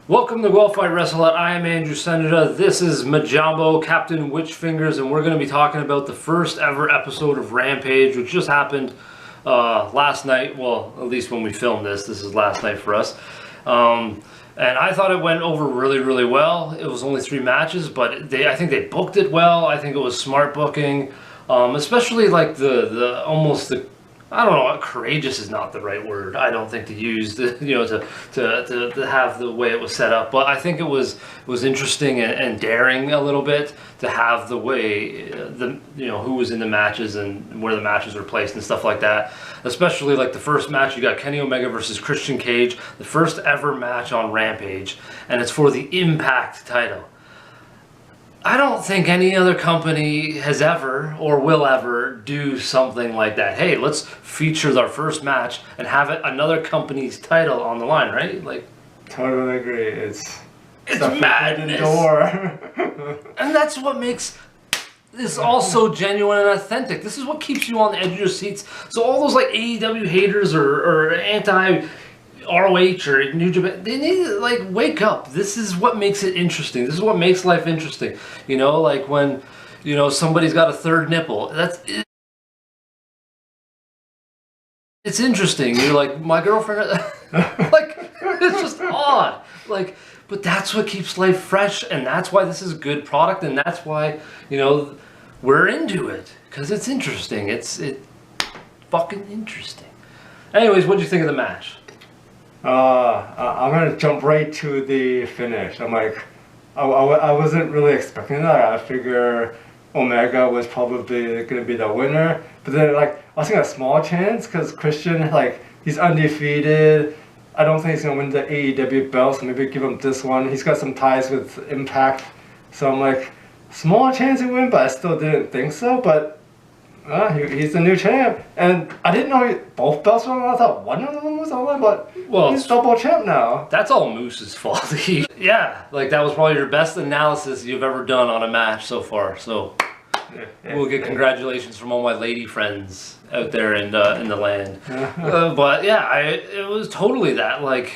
Welcome to Well Fight Wrestle. I am Andrew Sennedra. This is Majambo, Captain Witchfingers, and we're going to be talking about the first ever episode of Rampage, which just happened last night. Well, at least when we filmed this is last night for us. And I thought it went over really, really well. It was only 3 matches, but I think they booked it well. I think it was smart booking, especially like the I don't know, courageous is not the right word, I don't think, to use, to have the way it was set up. But I think it was interesting and daring a little bit to have the way, who was in the matches and where the matches were placed and stuff like that. Especially like the first match, you got Kenny Omega versus Christian Cage, the first ever match on Rampage, and it's for the Impact title. I don't think any other company has ever or will ever do something like that. Hey, let's feature our first match and have it another company's title on the line, right? Like, totally agree. It's madness. And that's what makes this all so genuine and authentic. This is what keeps you on the edge of your seats. So all those like AEW haters or anti ROH or New Japan, they need to like wake up. This is what makes it interesting. This is what makes life interesting. You know, like when, somebody's got a third nipple. It's interesting. You're like, my girlfriend, like, it's just odd. Like, but that's what keeps life fresh, and that's why this is a good product, and that's why, we're into it. Because it's interesting. It's fucking interesting. Anyways, what'd you think of the match? I'm gonna jump right to the finish. I'm like, I wasn't really expecting that. I figure Omega was probably gonna be the winner, but then like I was thinking a small chance because Christian, like, he's undefeated. I don't think he's gonna win the AEW belt, so maybe give him this one. He's got some ties with Impact, so I'm like, small chance to win, but I still didn't think so. But he's the new champ, and I didn't know both belts were on. I thought one of them was on, but he's double champ now. That's all Moose's fault. Yeah, like that was probably your best analysis you've ever done on a match so far. So we'll get congratulations from all my lady friends out there in the land. But yeah, it was totally that. Like,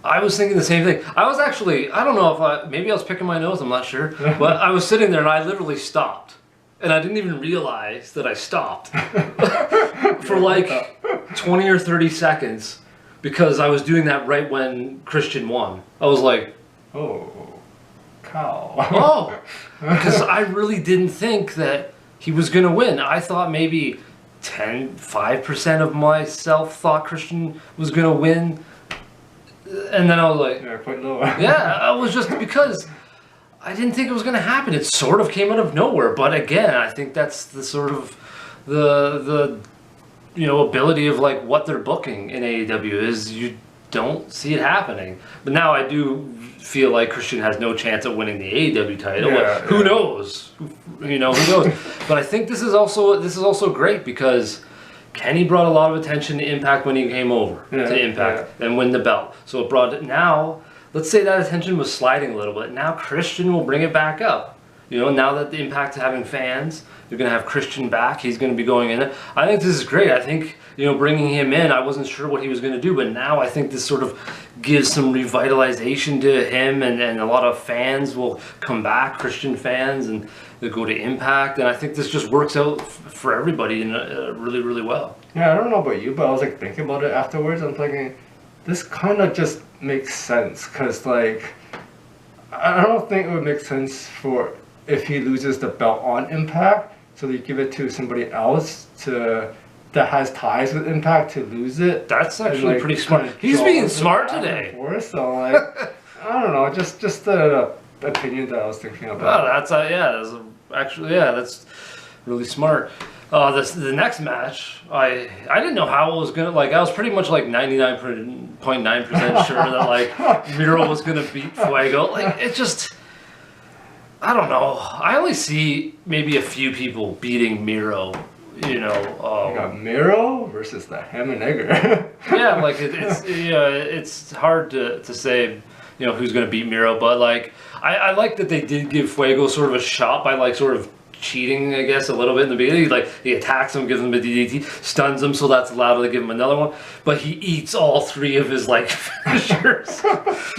I was thinking the same thing. I was actually, I don't know if maybe I was picking my nose. I'm not sure, but I was sitting there and I literally stopped. And I didn't even realize that I stopped for like 20 or 30 seconds because I was doing that right when Christian won. I was like, oh, cow. Oh, because I really didn't think that he was going to win. I thought maybe 5% of myself thought Christian was going to win. And then I was like, yeah, quite low. Yeah, I was just because I didn't think it was going to happen. It sort of came out of nowhere, but again, I think that's the sort of the ability of like what they're booking in AEW is you don't see it happening. But now I do feel like Christian has no chance of winning the AEW title. Yeah, who knows? Who knows? But I think this is also great because Kenny brought a lot of attention to Impact when he came over to Impact and win the belt. So it brought it now. Let's say that attention was sliding a little bit. Now Christian will bring it back up. Now that the Impact's having fans, you're going to have Christian back. He's going to be going in. I think this is great. I think, bringing him in, I wasn't sure what he was going to do, but now I think this sort of gives some revitalization to him, and a lot of fans will come back, Christian fans, and they'll go to Impact, and I think this just works out for everybody really, really well. Yeah, I don't know about you, but I was like thinking about it afterwards. I'm thinking, this kind of just makes sense, because like, I don't think it would make sense for if he loses the belt on Impact, so they give it to somebody else that has ties with Impact to lose it. That's actually like, pretty smart. He's being smart today. So like, I don't know, just the opinion that I was thinking about. Oh, that's really smart. The next match, I didn't know how it was gonna, like, I was pretty much like 99.9% sure that like Miro was gonna beat Fuego. Like, it just, I don't know. I only see maybe a few people beating Miro. You got Miro versus the Ham and Egger. Yeah, like it's hard to say who's gonna beat Miro, but like I like that they did give Fuego sort of a shot by like sort of cheating, I guess, a little bit in the beginning. Like, he attacks him, gives him a DDT, stuns him, so that's allowed to give him another one. But he eats all 3 of his, like, finishers.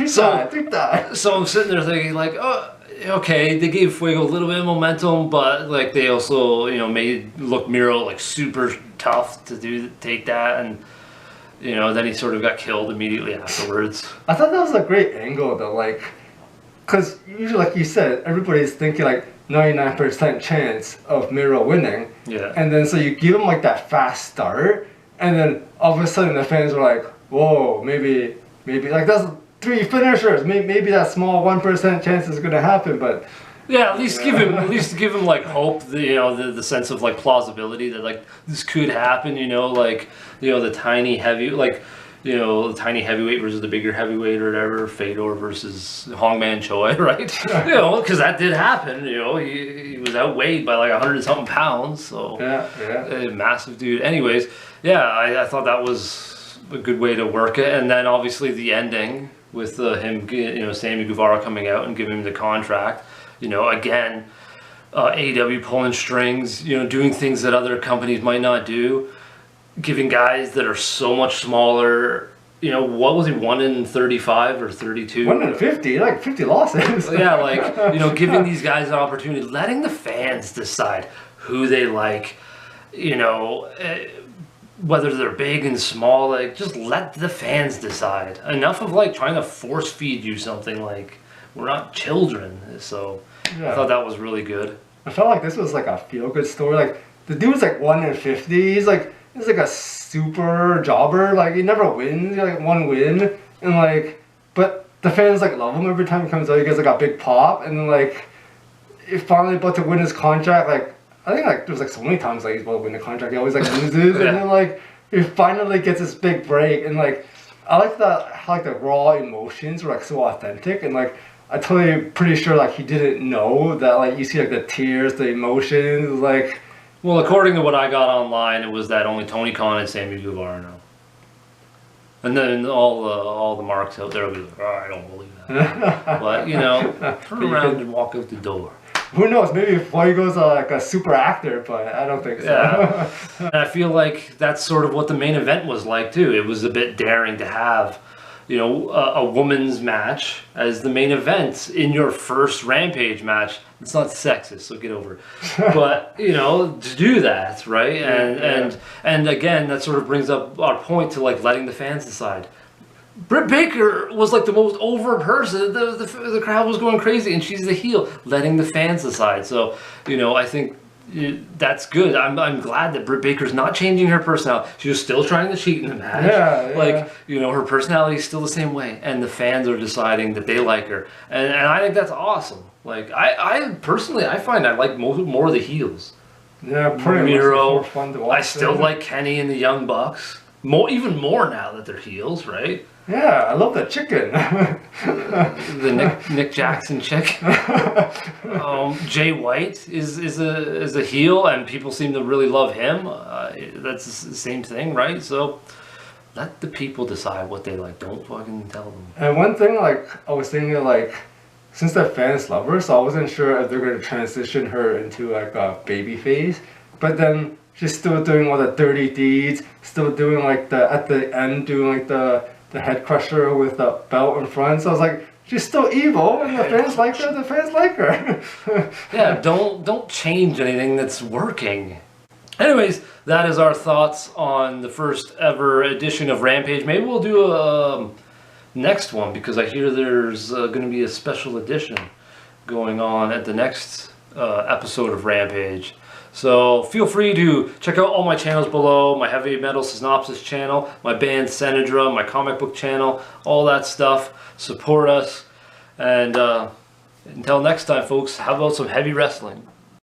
So I'm sitting there thinking, like, oh, okay, they gave Fuego a little bit of momentum, but, like, they also, you know, made Miro, like, super tough to take that, and, you know, then he sort of got killed immediately afterwards. I thought that was a great angle, though, like, because usually, like you said, everybody's thinking, like, 99% chance of Miro winning. Yeah. And then so you give him like that fast start, and then all of a sudden the fans are like, whoa, maybe like that's 3 finishers. Maybe that small 1% chance is gonna happen, but yeah, at least give him like hope, you know, the sense of like plausibility that like this could happen, you know, like, you know, the tiny heavyweight versus the bigger heavyweight or whatever, Fedor versus Hongman Choi, right? You know, because that did happen. You know, he was outweighed by like 100-something pounds, so a massive dude. Anyways, yeah, I thought that was a good way to work it, and then obviously the ending with him, you know, Sammy Guevara coming out and giving him the contract. You know, again, AEW pulling strings, you know, doing things that other companies might not do. Giving guys that are so much smaller, you know, what was he, 1 in 35 or 32? 1 in 50, like 50 losses. Yeah, like, you know, giving these guys an opportunity, letting the fans decide who they like, you know, whether they're big and small, like, just let the fans decide. Enough of, like, trying to force feed you something, like, we're not children, so I thought that was really good. I felt like this was, like, a feel-good story. Like, the dude's, like, 1 in 50, he's like a super jobber, like he never wins, he like 1 win, and like, but the fans like love him every time he comes out, he gets like a big pop, and then like, he's finally about to win his contract, like, I think like there's like so many times like he's about to win the contract, he always like loses, and then like, he finally gets this big break, and like, I like that, how like the raw emotions were like so authentic, and like, I totally pretty sure like he didn't know that like, you see like the tears, the emotions, like, well, according to what I got online, it was that only Tony Khan and Sammy Guevara know. And then all the marks out there will be like, oh, I don't believe that. But, you know, turn around and walk out the door. Who knows? Maybe Fuego's like a super actor, but I don't think so. Yeah. And I feel like that's sort of what the main event was like, too. It was a bit daring to have, you know, a women's match as the main event in your first Rampage match. It's not sexist, so get over it. But, you know, to do that, right? And again, that sort of brings up our point to, like, letting the fans decide. Britt Baker was, like, the most over person. The crowd was going crazy, and she's the heel, letting the fans decide. So, you know, I think that's good. I'm glad that Britt Baker's not changing her personality. She was still trying to cheat in the match. Yeah. Like, you know, her personality is still the same way, and the fans are deciding that they like her, and I think that's awesome. Like, I personally, I find I like more of the heels. Yeah, pretty Miro. much fun to watch. I still like Kenny and the Young Bucks. Even more now that they're heels, right? Yeah, I love the chicken. The Nick Jackson chick. Jay White is a heel, and people seem to really love him. That's the same thing, right? So let the people decide what they like. Don't fucking tell them. And one thing, like, I was thinking, like, since the fans love her, so I wasn't sure if they're going to transition her into like a baby phase. But then she's still doing all the dirty deeds, still doing like at the end doing like the head crusher with the belt in front. So I was like, she's still evil, and the fans like her. The fans like her. Yeah, don't change anything that's working. Anyways, that is our thoughts on the first ever edition of Rampage. Maybe we'll do a next one, because I hear there's going to be a special edition going on at the next episode of Rampage. So feel free to check out all my channels below, my Heavy Metal Synopsis channel, my band Sennedra, my comic book channel, all that stuff. Support us, and until next time, folks, how about some heavy wrestling?